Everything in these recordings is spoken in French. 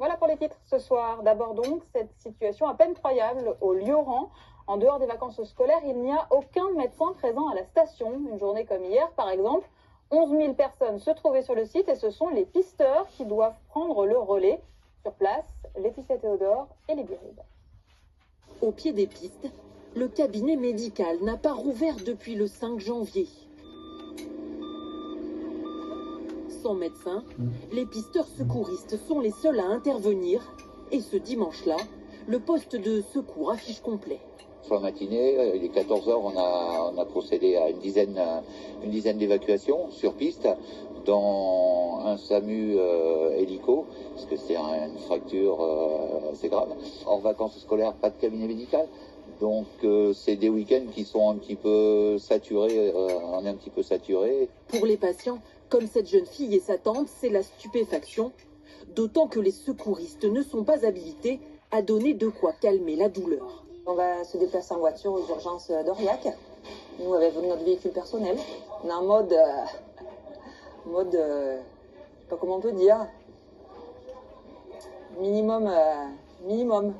Voilà pour les titres ce soir. D'abord donc, cette situation à peine croyable au Lioran. En dehors des vacances scolaires, il n'y a aucun médecin présent à la station. Une journée comme hier, par exemple, 11 000 personnes se trouvaient sur le site et ce sont les pisteurs qui doivent prendre le relais. Sur place, Laetitia Théodore et les Birides. Au pied des pistes, le cabinet médical n'a pas rouvert depuis le 5 janvier. Sans médecin, les pisteurs secouristes sont les seuls à intervenir. Et ce dimanche-là, le poste de secours affiche complet. Sur la matinée, il est 14 h, on a procédé à une dizaine d'évacuations sur piste, dans un SAMU hélico, parce que c'est une fracture assez grave. Hors vacances scolaires, pas de cabinet médical. Donc c'est des week-ends qui sont un petit peu saturés, on est un petit peu saturé. Pour les patients, comme cette jeune fille et sa tante, c'est la stupéfaction. D'autant que les secouristes ne sont pas habilités à donner de quoi calmer la douleur. On va se déplacer en voiture aux urgences d'Aurillac. Nous, avec notre véhicule personnel, on est en mode, je sais pas comment on peut dire, minimum.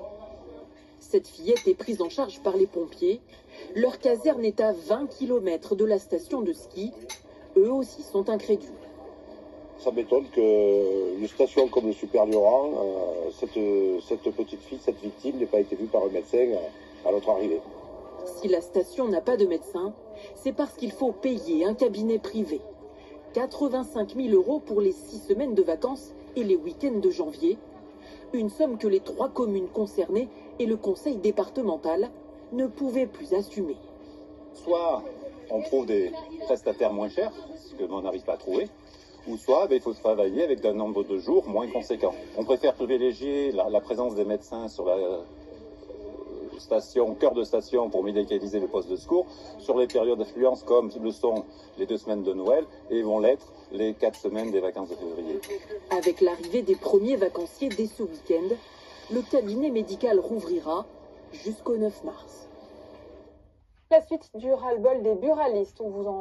Cette fillette est prise en charge par les pompiers. Leur caserne est à 20 km de la station de ski. Eux aussi sont incrédules. Ça m'étonne que une station comme le Super Lioran, cette petite fille, cette victime, n'ait pas été vue par un médecin à notre arrivée. Si la station n'a pas de médecin, c'est parce qu'il faut payer un cabinet privé. 85 000 € pour les 6 semaines de vacances et les week-ends de janvier. Une somme que les 3 communes concernées et le conseil départemental ne pouvaient plus assumer. Soit on trouve des prestataires moins chers, ce que l'on n'arrive pas à trouver, ou soit il faut travailler avec un nombre de jours moins conséquent. On préfère privilégier la présence des médecins sur la station, cœur de station, pour médicaliser le poste de secours, sur les périodes d'affluence comme le sont les 2 semaines de Noël et vont l'être les 4 semaines des vacances de février. Avec l'arrivée des premiers vacanciers dès ce week-end, le cabinet médical rouvrira jusqu'au 9 mars. La suite du ras-le-bol des buralistes, on vous en